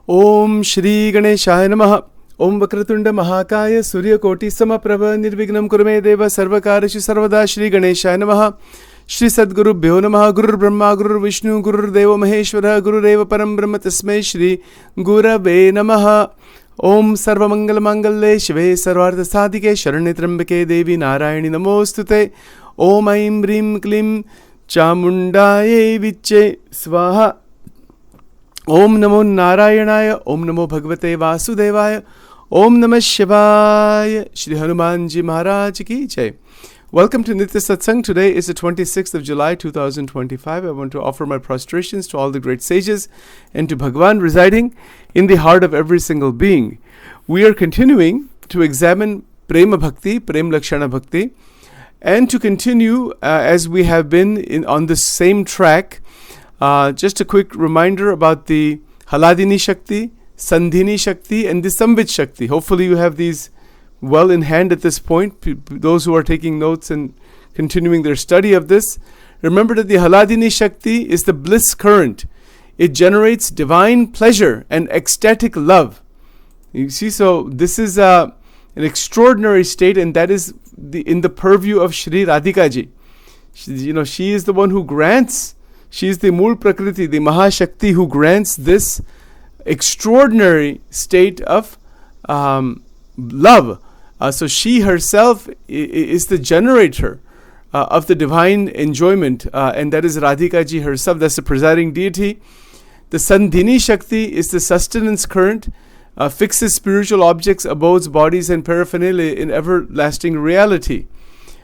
Om Shri Ganeshaya Namaha. Om Vakratunda Mahakaya Surya Koti Samaprabha Nirvignam Kurume Deva Sarvakarishu Sarvada Shri Ganeshaya Namaha. Shri Sadguru Bhyo Namaha. Guru Brahma Guru Vishnu Guru Deva Maheshwara Guru Deva Param Brahma Tasmai Shri Gurave Namaha. Om Sarva Mangala Mangalle Shive Sarvartha Sadhike Sharanitrambake Devi Narayani Namostute. Om Aim Rim Klim Chamundaye Viche Swaha. Om Namo Narayanaya. Om Namo Bhagavate Vasudevaya. Om Namah Shivaya. Shri Hanumanji Maharaj Ki Jai. Welcome to Nitya Satsang. Today is the 26th of July 2025. I want to offer my prostrations to all the great sages and to Bhagavan residing in the heart of every single being. We are continuing to examine Prema Bhakti, Prem-Lakshana Bhakti, and to continue as we have been on the same track. Just a quick reminder about the Haladini Shakti, Sandhini Shakti, and the Samvit Shakti. Hopefully you have these well in hand at this point, those who are taking notes and continuing their study of this. Remember that the Haladini Shakti is the bliss current. It generates divine pleasure and ecstatic love. You see, so this is an extraordinary state, and that is in the purview of Shri Radhika ji. She is the one who grants. She is the Mool Prakriti, the Mahashakti, who grants this extraordinary state of love. So she herself is the generator of the divine enjoyment, and that is Radhika ji herself. That's the presiding deity. The Sandhini Shakti is the sustenance current, fixes spiritual objects, abodes, bodies, and paraphernalia in everlasting reality.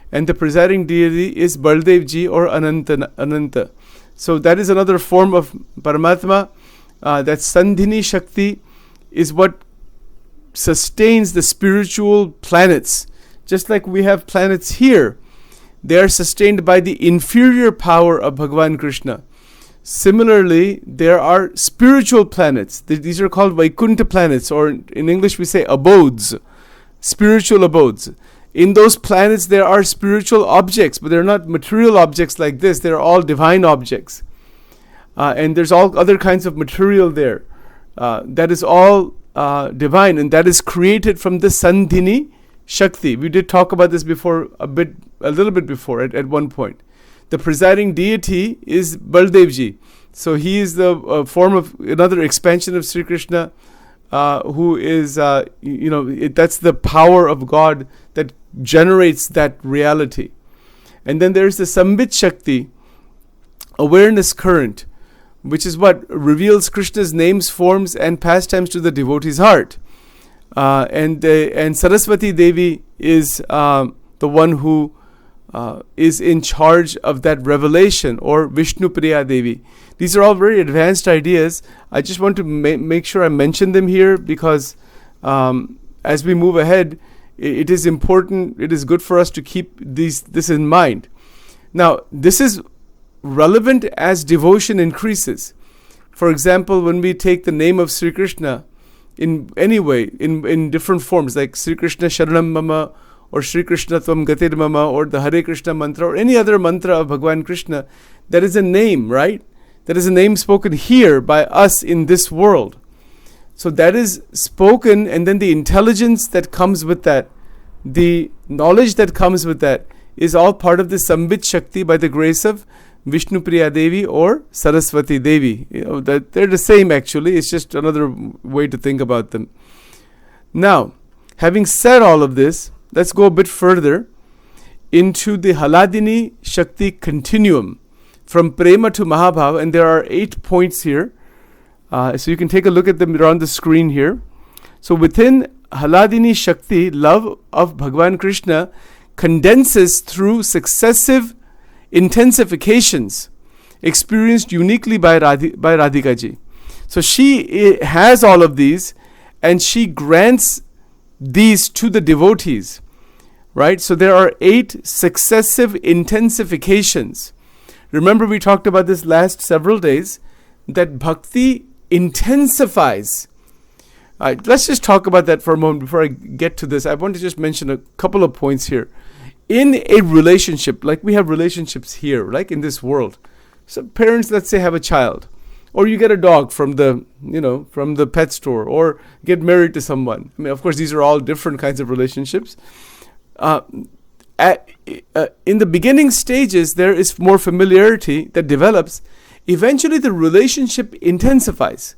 And the presiding deity is Baldev ji or Ananta. So that is another form of Paramatma. That Sandhini Shakti is what sustains the spiritual planets. Just like we have planets here, they are sustained by the inferior power of Bhagavan Krishna. Similarly, there are spiritual planets. These are called Vaikuntha planets, or in English we say abodes, spiritual abodes. In those planets there are spiritual objects, but they're not material objects like this. They're all divine objects. And there's all other kinds of material there. That is all divine, and that is created from the Sandhini Shakti. We did talk about this before, a little bit before at one point. The presiding deity is Baldevji. So he is the form of another expansion of Sri Krishna, who is, that's the power of God that generates that reality. And then there's the Samvit Shakti, awareness current, which is what reveals Krishna's names, forms, and pastimes to the devotee's heart. And Saraswati Devi is the one who is in charge of that revelation, or Vishnu Priya Devi. These are all very advanced ideas. I just want to make sure I mention them here because as we move ahead, it is important, it is good for us to keep this in mind. Now, this is relevant as devotion increases. For example, when we take the name of Sri Krishna in any way, in different forms, like Sri Krishna Sharanam Mama, or Sri Krishna Tvam Gatir Mama, or the Hare Krishna mantra, or any other mantra of Bhagavan Krishna, that is a name, right? That is a name spoken here by us in this world. So that is spoken, and then the intelligence that comes with that, the knowledge that comes with that, is all part of the Samvit Shakti by the grace of Vishnu Priya Devi or Saraswati Devi. That they're the same actually. It's just another way to think about them. Now, having said all of this, let's go a bit further into the Haladini Shakti continuum from Prema to Mahabhava, and there are 8 points here. So you can take a look at them. They're on the screen here. So within Haladini Shakti, love of Bhagavan Krishna condenses through successive intensifications experienced uniquely by Radhika ji. So she has all of these, and she grants these to the devotees, right? So there are 8 successive intensifications. Remember, we talked about this last several days, that bhakti intensifies. Let's just talk about that for a moment before I get to this. I want to just mention a couple of points here. In a relationship, like we have relationships here, like in this world. So parents, let's say, have a child. Or you get a dog from the, from the pet store, or get married to someone. I mean, of course, these are all different kinds of relationships. In the beginning stages, there is more familiarity that develops. Eventually, the relationship intensifies.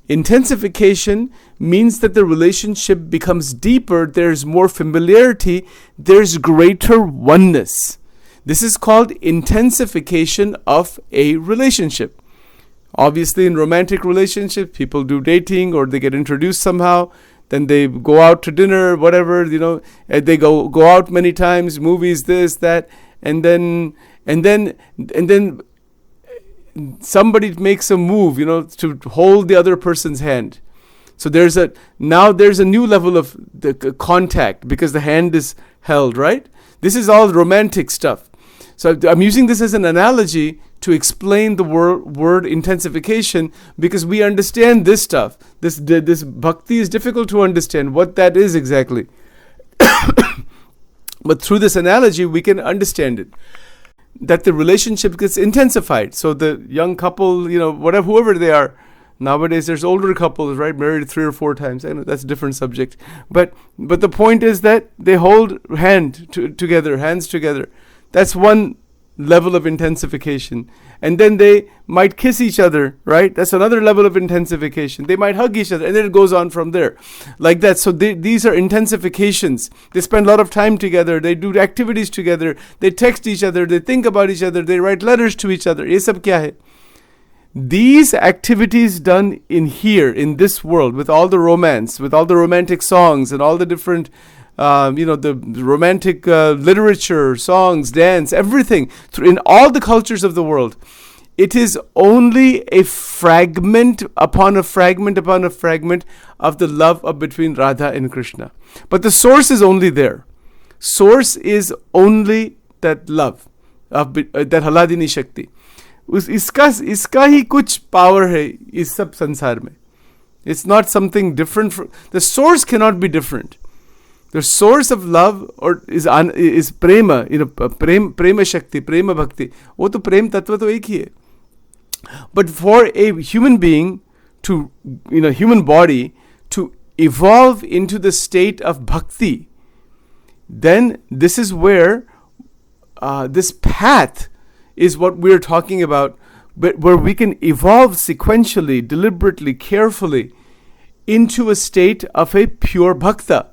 Intensification means that the relationship becomes deeper, there's more familiarity, there's greater oneness. This is called intensification of a relationship. Obviously, in romantic relationships, people do dating, or they get introduced somehow, then they go out to dinner, whatever, and they go out many times, movies, this, that, and then somebody makes a move, to hold the other person's hand. So there's a new level of the contact, because the hand is held, right? This is all romantic stuff. So I'm using this as an analogy to explain the word intensification, because we understand this stuff. This bhakti is difficult to understand what that is exactly. But through this analogy, we can understand it. That the relationship gets intensified. So the young couple, whoever they are, nowadays there's older couples, right, married 3 or 4 times. I know that's a different subject. But the point is that they hold hands together. That's one level of intensification. And then they might kiss each other, right? That's another level of intensification. They might hug each other, and then it goes on from there. Like that. So these are intensifications. They spend a lot of time together. They do activities together. They text each other. They think about each other. They write letters to each other. Ye sab kya hai? These activities done in here, in this world, with all the romance, with all the romantic songs and all the different the romantic literature, songs, dance, everything, in all the cultures of the world, it is only a fragment upon a fragment upon a fragment of the love between Radha and Krishna. But the source is only there. Source is only that love, that Haladini Shakti. इसका ही कुछ power है इस सब संसार में. It's not something different. The source cannot be different. The source of love is prema, prema shakti, prema bhakti. वो तो प्रेम तत्व तो एक ही है. But for a human being to, human body to evolve into the state of bhakti, then this is where this path is what we're talking about, but where we can evolve sequentially, deliberately, carefully into a state of a pure bhakta.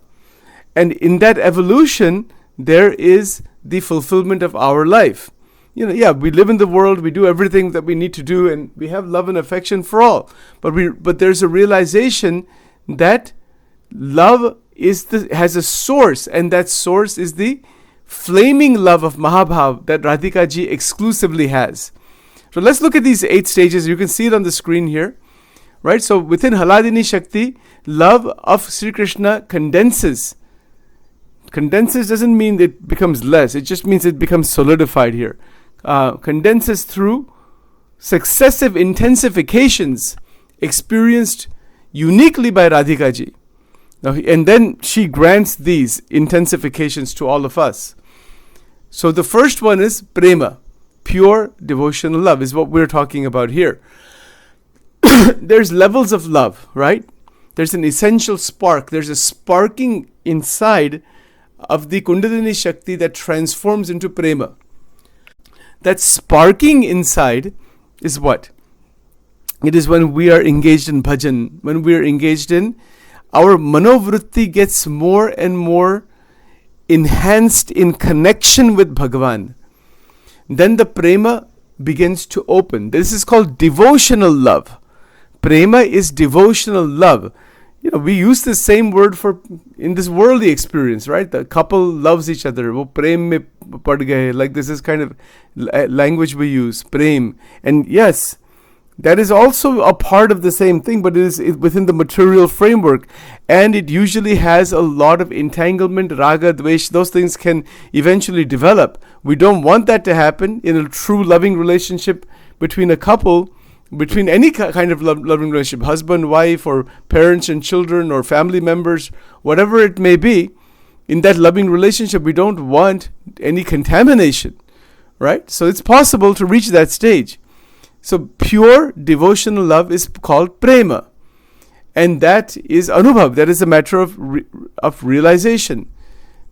And in that evolution, there is the fulfillment of our life. We live in the world, we do everything that we need to do, and we have love and affection for all. But there's a realization that love has a source, and that source is the flaming love of Mahabhav that Radhika ji exclusively has. So let's look at these 8 stages. You can see it on the screen here. Right? So within Haladini Shakti, love of Sri Krishna condenses. Condenses doesn't mean it becomes less. It just means it becomes solidified here. Condenses through successive intensifications experienced uniquely by Radhika ji. And then she grants these intensifications to all of us. So the first one is prema, pure devotional love, is what we're talking about here. There's levels of love, right? There's an essential spark. There's a sparking inside of the Kundalini Shakti that transforms into prema. That sparking inside is what? It is when we are engaged in bhajan, when we are engaged in, our manovritti gets more and more enhanced in connection with Bhagavan. Then the prema begins to open. This is called devotional love. Prema is devotional love. We use the same word in this worldly experience, right? The couple loves each other. Wo prem mein pad gaye. Like this is kind of language we use, prem. And yes, that is also a part of the same thing, but it is within the material framework. And it usually has a lot of entanglement, raga, dvesh. Those things can eventually develop. We don't want that to happen in a true loving relationship between a couple. Between any kind of loving relationship, husband, wife, or parents and children, or family members, whatever it may be, in that loving relationship, we don't want any contamination, right? So it's possible to reach that stage. So pure devotional love is called prema. And that is anubhav. That is a matter of realization.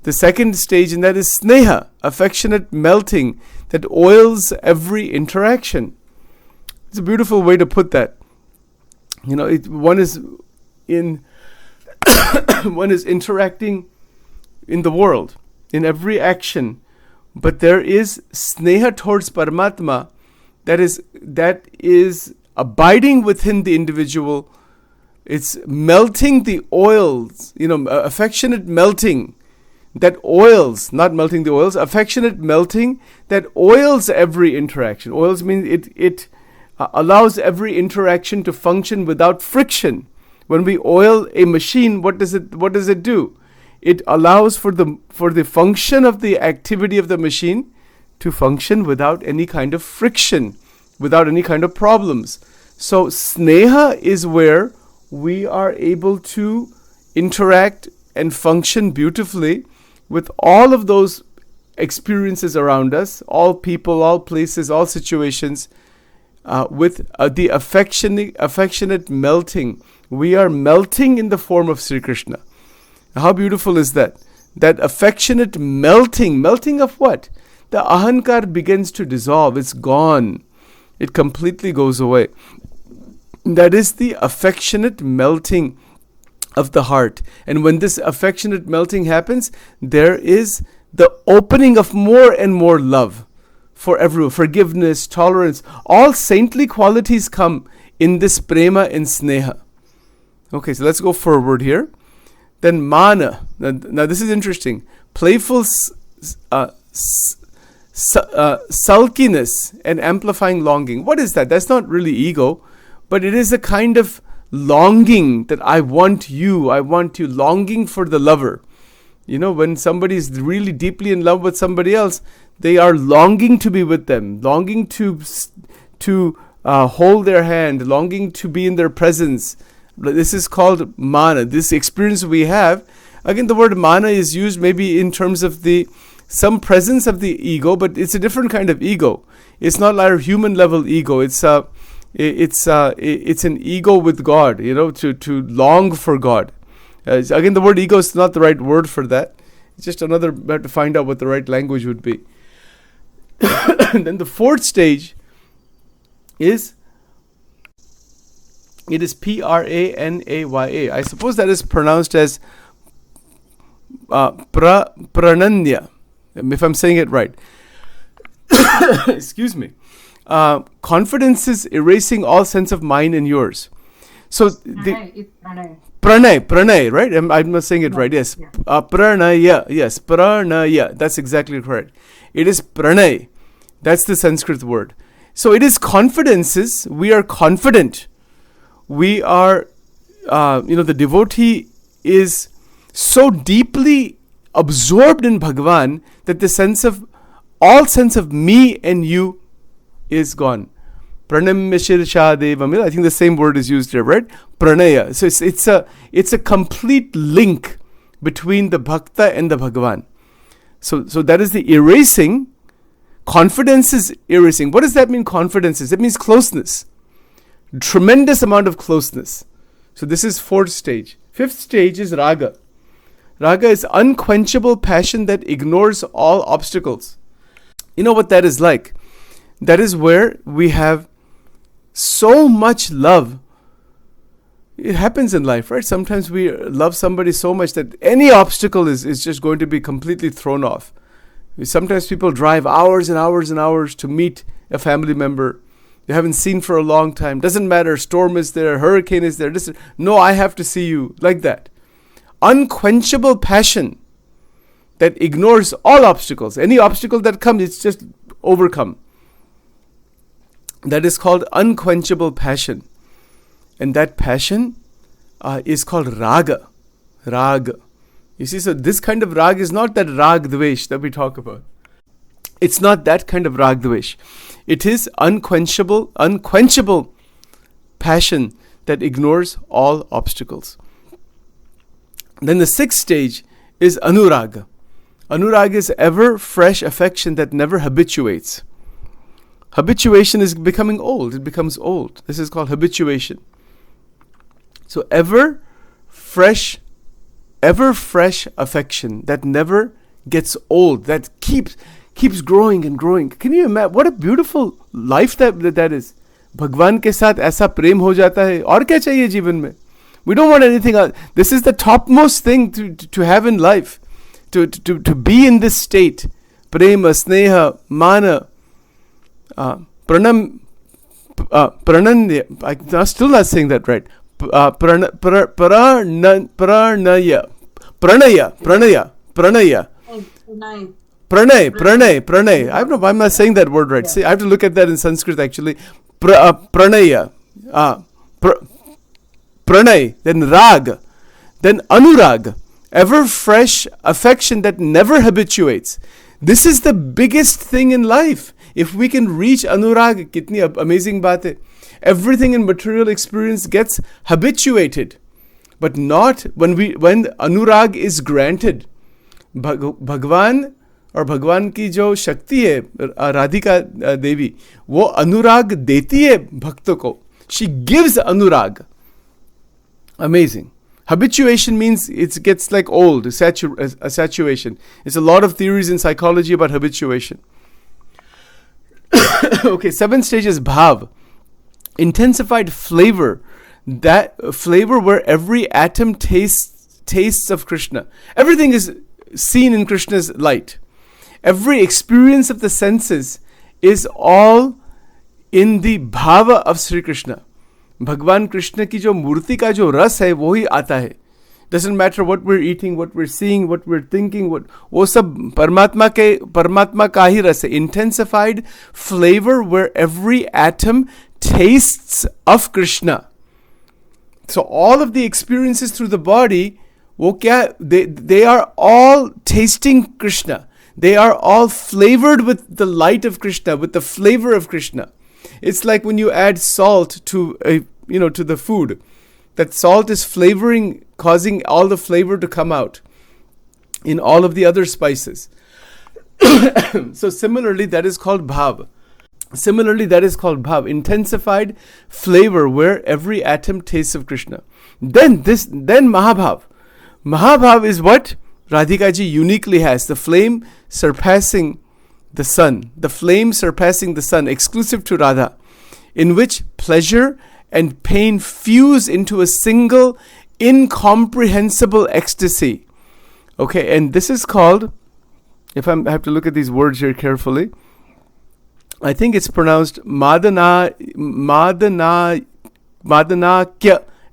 The second stage in that is sneha, affectionate melting that oils every interaction. It's a beautiful way to put that. One is interacting in the world, in every action, but there is sneha towards Paramatma that is abiding within the individual. It's melting the oils, affectionate melting that oils, not melting the oils, affectionate melting that oils every interaction. Oils means it allows every interaction to function without friction. When we oil a machine, what does it do? It allows for the function of the activity of the machine to function without any kind of friction, without any kind of problems. So sneha is where we are able to interact and function beautifully with all of those experiences around us, all people, all places, all situations, with the affectionate melting. We are melting in the form of Sri Krishna. How beautiful is that? That affectionate melting of what? The ahankar begins to dissolve. It's gone. It completely goes away. That is the affectionate melting of the heart. And when this affectionate melting happens, there is the opening of more and more love for everyone. Forgiveness, tolerance, all saintly qualities come in this prema and sneha. Okay, so let's go forward here. Then mana. Now this is interesting. Playful sulkiness and amplifying longing. What is that? That's not really ego, but it is a kind of longing that I want you, longing for the lover. When somebody is really deeply in love with somebody else, they are longing to be with them, longing to hold their hand, longing to be in their presence. This is called mana. This experience we have, again, the word mana is used maybe in terms of some presence of the ego, but it's a different kind of ego. It's not like a human level ego. It's an ego with God, to long for God. Again, the word ego is not the right word for that. It's just we have to find out what the right language would be. And then the fourth stage is pranaya. I suppose that is pronounced as prananya, if I'm saying it right. Excuse me. Confidence is erasing all sense of mine and yours. So It's pranay. Pranay, right? I'm not saying it right. Yes. Yeah. Pranaya. Yes. Pranaya. That's exactly correct. It is pranay. That's the Sanskrit word. So it is confidences. We are confident. We are, the devotee is so deeply absorbed in Bhagavan that all sense of me and you is gone. Pranamya shirsha devam. I think the same word is used here, right? Pranaya. So it's a complete link between the bhakta and the Bhagavan. So that is the erasing. Confidence is erasing. What does that mean? Confidence is. It means closeness. Tremendous amount of closeness. So this is fourth stage. Fifth stage is raga. Raga is unquenchable passion that ignores all obstacles. You know what that is like? That is where we have so much love. It happens in life, right? Sometimes we love somebody so much that any obstacle is just going to be completely thrown off. Sometimes people drive hours and hours and hours to meet a family member they haven't seen for a long time. Doesn't matter, storm is there, hurricane is there. No, I have to see you, like that. Unquenchable passion that ignores all obstacles. Any obstacle that comes, it's just overcome. That is called unquenchable passion. And that passion is called raga. Raga. You see, so this kind of rag is not that rag dvesh that we talk about. It's not that kind of rag dvesh. It is unquenchable passion that ignores all obstacles. Then the sixth stage is anuraga. Anuraga is ever fresh affection that never habituates. Habituation is becoming old. It becomes old. This is called habituation. So ever fresh affection that never gets old, that keeps growing and growing. Can you imagine what a beautiful life that is? भगवान के साथ ऐसा प्रेम हो जाता है, और क्या चाहिए जीवन में? We don't want anything else. This is the topmost thing to have in life, to be in this state. Prema, sneha, mana, prananya. I'm still not saying that right. Pranaya. Pranay. I'm not saying that word right. See, I have to look at that in Sanskrit actually. Pranaya. Pranay. Then rag. Then anurag. Ever fresh affection that never habituates. This is the biggest thing in life. If we can reach anurag, kitni amazing baat hai. Everything in material experience gets habituated. But not when anurag is granted. भगवान और भगवान की जो शक्ति है राधिका देवी, वो अनुराग देती है भक्तों को. She gives anurag. Amazing. Habituation means it gets like old, a saturation. It's a lot of theories in psychology about habituation. Okay, 7 stages. Bhav. Intensified flavor. That flavor where every atom tastes of Krishna. Everything is seen in Krishna's light. Every experience of the senses is all in the bhava of Sri Krishna. Bhagwan Krishna की जो मूर्ति का जो रस है वो ही आता है. Doesn't matter what we're eating, what we're seeing, what we're thinking, वो सब परमात्मा का ही रस है. Intensified flavor where every atom tastes of Krishna. So all of the experiences through the body, they are all tasting Krishna. They are all flavored with the light of Krishna, with the flavor of Krishna. It's like when you add salt to the food. That salt is flavoring, causing all the flavor to come out in all of the other spices. So similarly, that is called bhav. Intensified flavor where every atom tastes of Krishna. Then Mahabhav. Mahabhav is what Radhika ji uniquely has. The flame surpassing the sun. The flame surpassing the sun, exclusive to Radha, in which pleasure and pain fuse into a single incomprehensible ecstasy. Okay, and this is called, I have to look at these words here carefully. I think it's pronounced Madanakya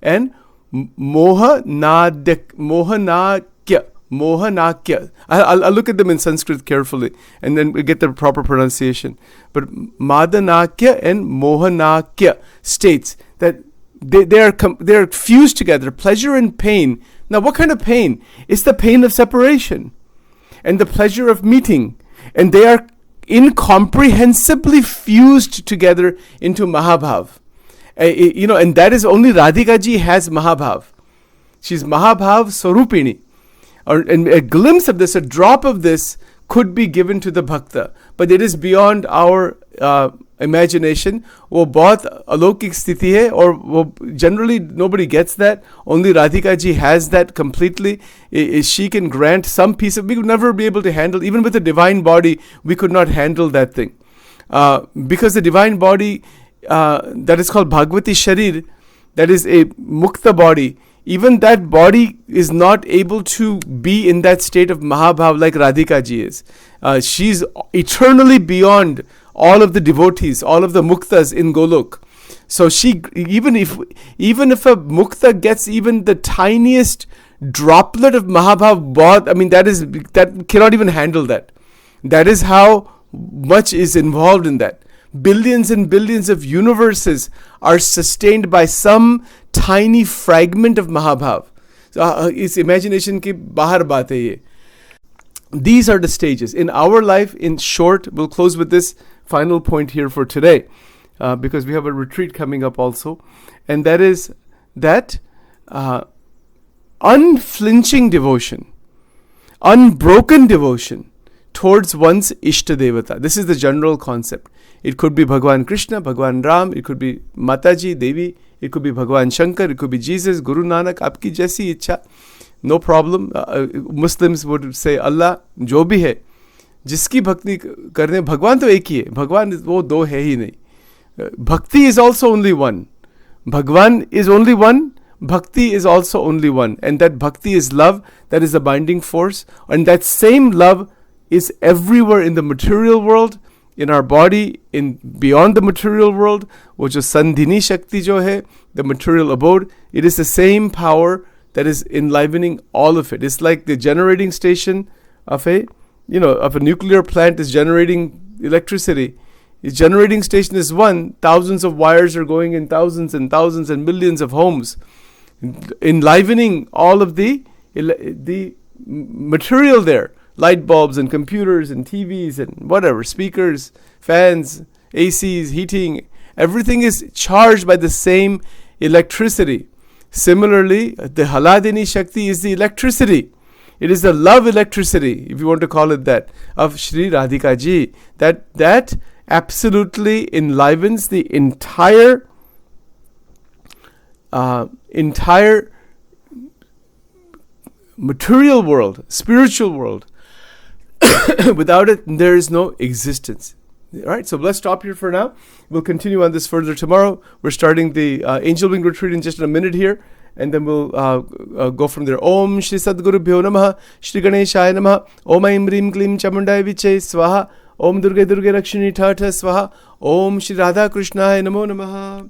and Mohanakya. I'll look at them in Sanskrit carefully and then we get the proper pronunciation. But Madanakya and Mohanakya states that they are fused together, pleasure and pain. Now what kind of pain? It's the pain of separation and the pleasure of meeting, and they are incomprehensibly fused together into Mahabhav. And that is only Radhika ji has Mahabhav. She's Mahabhav Swarupini. And a glimpse of this, a drop of this could be given to the bhakta. But it is beyond our imagination. वो बहुत अलौकिक स्थिति है और वो generally nobody gets that. Only Radhika ji has that completely. She can grant some piece of, we would never be able to handle, even with the divine body, we could not handle that thing. Because the divine body, that is called Bhagavati Sharir, that is a mukta body, even that body is not able to be in that state of Mahabhav like Radhika ji is. She's eternally beyond all of the devotees, all of the muktas in Golok. So she, even if a mukta gets even the tiniest droplet of Mahabhav, that cannot even handle that. That is how much is involved in that. Billions and billions of universes are sustained by some tiny fragment of Mahabhav. So, is imagination ki bahar baat hai ye. These are the stages. In our life, in short, we'll close with this final point here for today, because we have a retreat coming up also. And that is that unflinching devotion, unbroken devotion towards one's Ishta Devata. This is the general concept. It could be Bhagwan Krishna, Bhagwan Ram, it could be Mataji, Devi, it could be Bhagwan Shankar, it could be Jesus, Guru Nanak, aapki jaisi ichha. No problem. Muslims would say Allah, जो भी है, जिसकी भक्ति करने, भगवान तो एक ही है, भगवान वो दो है ही नहीं. Bhakti is also only one. Bhagwan is only one. Bhakti is also only one. And that Bhakti is love. That is the binding force. And that same love is everywhere in the material world, in our body, in beyond the material world. वो जो Sandhini Shakti जो है, the material abode, it is the same power that is enlivening all of it. It's like the generating station of a nuclear plant is generating electricity. The generating station is one. Thousands of wires are going in thousands and thousands and millions of homes, enlivening all of the material there. Light bulbs and computers and TVs and whatever, speakers, fans, ACs, heating. Everything is charged by the same electricity. Similarly, the Haladini Shakti is the electricity. It is the love electricity, if you want to call it that, of Shri Radhika Ji. That absolutely enlivens the entire material world, spiritual world. Without it, there is no existence. All right, so let's stop here for now. We'll continue on this further tomorrow. We're starting the Angel Wing Retreat in just a minute here, and then we'll go from there. Om Shri Sadgurubhyo Namaha, Shri Ganeshaya Namaha, Om Aim Rim Klim Chamundai Viche Swaha, Om Durga Durga Rakshini Tata Swaha, Om Shri Radha Krishnaya Namo Namaha.